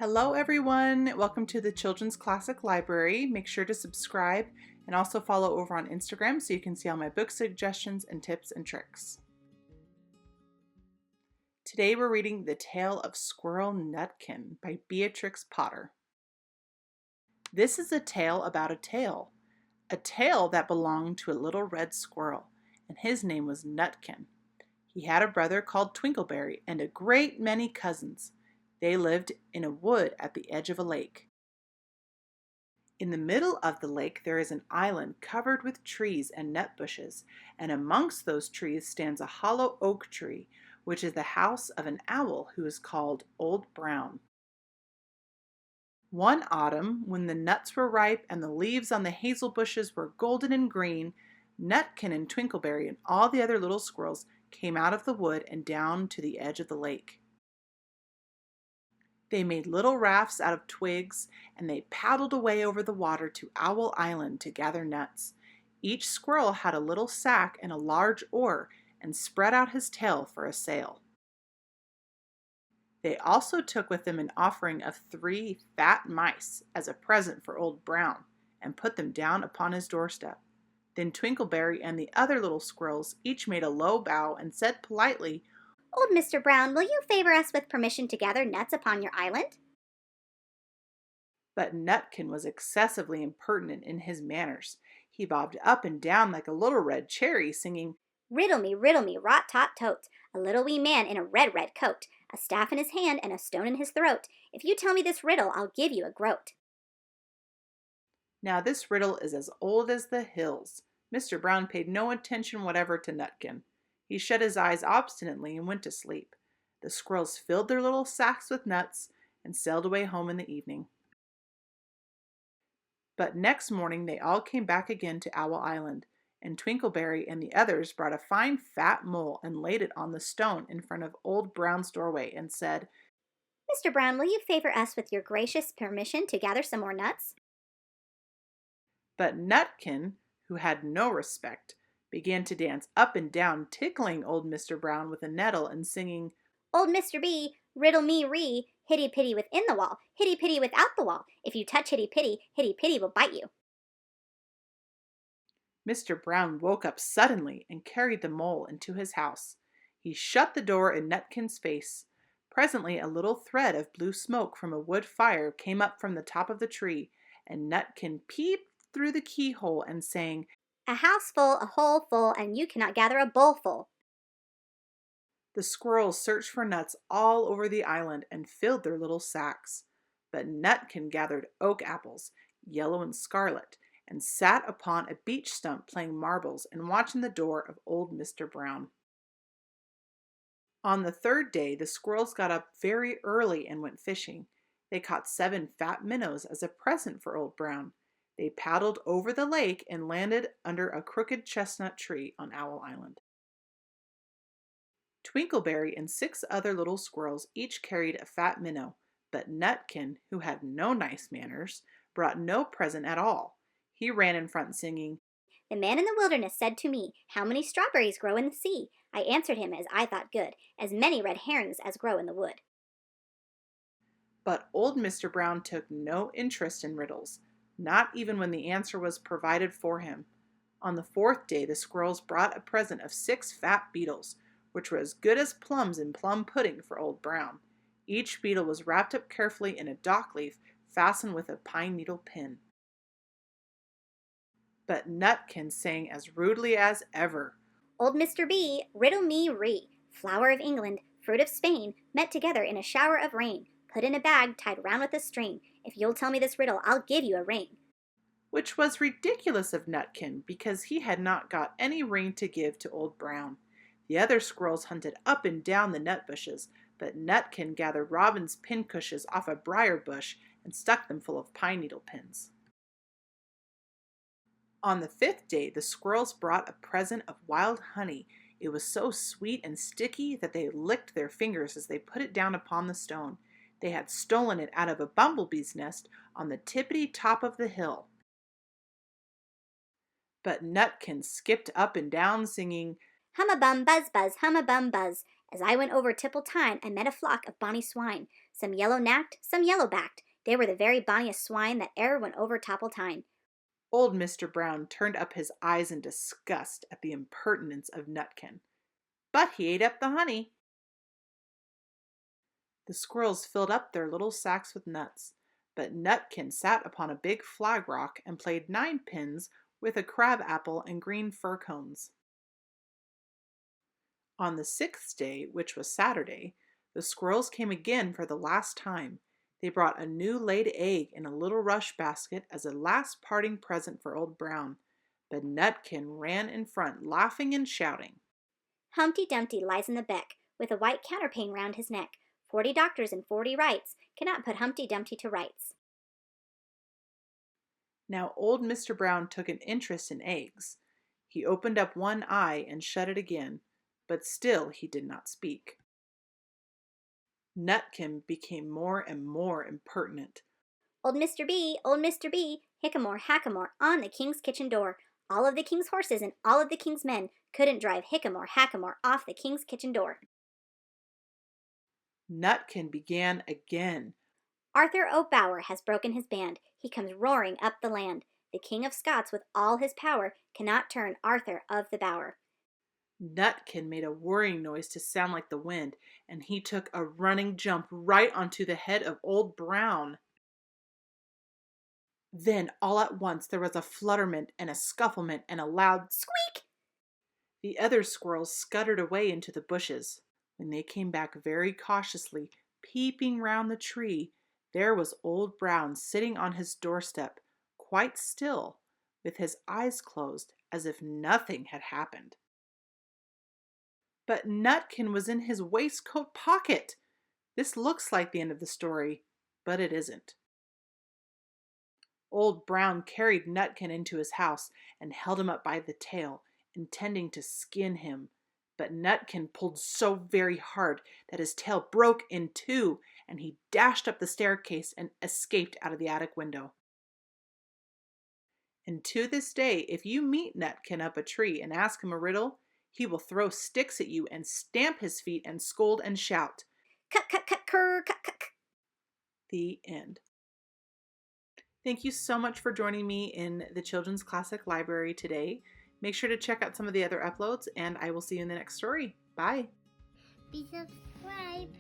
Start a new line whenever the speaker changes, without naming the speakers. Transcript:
Hello everyone, welcome to the Children's Classic Library. Make sure to subscribe and also follow over on Instagram so you can see all my book suggestions and tips and tricks. Today we're reading The Tale of Squirrel Nutkin by Beatrix Potter. This is a tale about a tale that belonged to a little red squirrel, and his name was Nutkin. He had a brother called Twinkleberry and a great many cousins. They lived in a wood at the edge of a lake. In the middle of the lake there is an island covered with trees and nut bushes, and amongst those trees stands a hollow oak tree, which is the house of an owl who is called Old Brown. One autumn, when the nuts were ripe and the leaves on the hazel bushes were golden and green, Nutkin and Twinkleberry and all the other little squirrels came out of the wood and down to the edge of the lake. They made little rafts out of twigs, and they paddled away over the water to Owl Island to gather nuts. Each squirrel had a little sack and a large oar, and spread out his tail for a sail. They also took with them an offering of 3 fat mice as a present for Old Brown, and put them down upon his doorstep. Then Twinkleberry and the other little squirrels each made a low bow and said politely,
"Old Mr. Brown, will you favor us with permission to gather nuts upon your island?"
But Nutkin was excessively impertinent in his manners. He bobbed up and down like a little red cherry, singing,
riddle me, rot-tot-tote, a little wee man in a red, red coat, a staff in his hand and a stone in his throat. If you tell me this riddle, I'll give you a groat.
Now this riddle is as old as the hills. Mr. Brown paid no attention whatever to Nutkin. He shut his eyes obstinately and went to sleep. The squirrels filled their little sacks with nuts and sailed away home in the evening. But next morning they all came back again to Owl Island, and Twinkleberry and the others brought a fine fat mole and laid it on the stone in front of Old Brown's doorway and said,
"Mr. Brown, will you favor us with your gracious permission to gather some more nuts?"
But Nutkin, who had no respect, began to dance up and down, tickling old Mr. Brown with a nettle and singing,
"Old Mr. B, riddle me ree, hitty-pitty within the wall, hitty-pitty without the wall. If you touch hitty-pitty will bite you."
Mr. Brown woke up suddenly and carried the mole into his house. He shut the door in Nutkin's face. Presently a little thread of blue smoke from a wood fire came up from the top of the tree, and Nutkin peeped through the keyhole and sang,
"A house full, a hole full, and you cannot gather a bowl full."
The squirrels searched for nuts all over the island and filled their little sacks. But Nutkin gathered oak apples, yellow and scarlet, and sat upon a beech stump playing marbles and watching the door of old Mr. Brown. On the 3rd day, the squirrels got up very early and went fishing. They caught 7 fat minnows as a present for Old Brown. They paddled over the lake and landed under a crooked chestnut tree on Owl Island. Twinkleberry and 6 other little squirrels each carried a fat minnow, but Nutkin, who had no nice manners, brought no present at all. He ran in front singing,
"The man in the wilderness said to me, 'How many strawberries grow in the sea?' I answered him as I thought good, 'As many red herrings as grow in the wood.'"
But old Mr. Brown took no interest in riddles, not even when the answer was provided for him. On the 4th day the squirrels brought a present of 6 fat beetles, which were as good as plums in plum pudding for Old Brown. Each beetle was wrapped up carefully in a dock leaf fastened with a pine needle pin. But Nutkin sang as rudely as ever,
"Old Mr. B, riddle me ree, flower of England, fruit of Spain, met together in a shower of rain, put in a bag tied round with a string. If you'll tell me this riddle, I'll give you a ring."
which was ridiculous of Nutkin because he had not got any ring to give to Old Brown. The other squirrels hunted up and down the nut bushes, but Nutkin gathered robin's pincushions off a briar bush and stuck them full of pine needle pins. On the 5th day, the squirrels brought a present of wild honey. It was so sweet and sticky that they licked their fingers as they put it down upon the stone. They had stolen it out of a bumblebee's nest on the tippity top of the hill. But Nutkin skipped up and down singing,
"Hum-a-bum, buzz, buzz, hum-a-bum, buzz. As I went over Tipple-tine, I met a flock of bonny swine, some yellow-nacked, some yellow-backed. They were the very bonniest swine that e'er went over Toppletine.
Old Mr. Brown turned up his eyes in disgust at the impertinence of Nutkin, but he ate up the honey. The squirrels filled up their little sacks with nuts, but Nutkin sat upon a big flag rock and played ninepins with a crab apple and green fir cones. On the 6th day, which was Saturday, the squirrels came again for the last time. They brought a new laid egg in a little rush basket as a last parting present for Old Brown, but Nutkin ran in front, laughing and shouting.
Humpty Dumpty lies in the beck, with a white counterpane round his neck. 40 doctors and 40 wrights cannot put Humpty Dumpty to rights.
Now old Mr. Brown took an interest in eggs. He opened up one eye and shut it again, but still he did not speak. Nutkin became more and more impertinent.
Old Mr. B, hickamore, hackamore, on the king's kitchen door. All of the king's horses and all of the king's men couldn't drive hickamore, hackamore off the king's kitchen door.
Nutkin began again.
Arthur O'Bower has broken his band. He comes roaring up the land. The King of Scots with all his power cannot turn Arthur of the Bower.
Nutkin made a whirring noise to sound like the wind, and he took a running jump right onto the head of Old Brown. Then all at once there was a flutterment and a scufflement and a loud
squeak.
The other squirrels scuttered away into the bushes. When they came back very cautiously, peeping round the tree, there was Old Brown sitting on his doorstep, quite still, with his eyes closed, as if nothing had happened. But Nutkin was in his waistcoat pocket. This looks like the end of the story, but it isn't. Old Brown carried Nutkin into his house and held him up by the tail, intending to skin him. But Nutkin pulled so very hard that his tail broke in two, and he dashed up the staircase and escaped out of the attic window. And to this day, if you meet Nutkin up a tree and ask him a riddle, he will throw sticks at you and stamp his feet and scold and shout,
"Cut, cut, cut, cur, cut, cut, cut."
The end. Thank you so much for joining me in the Children's Classic Library today. Make sure to check out some of the other uploads, and I will see you in the next story. Bye.
Be subscribed.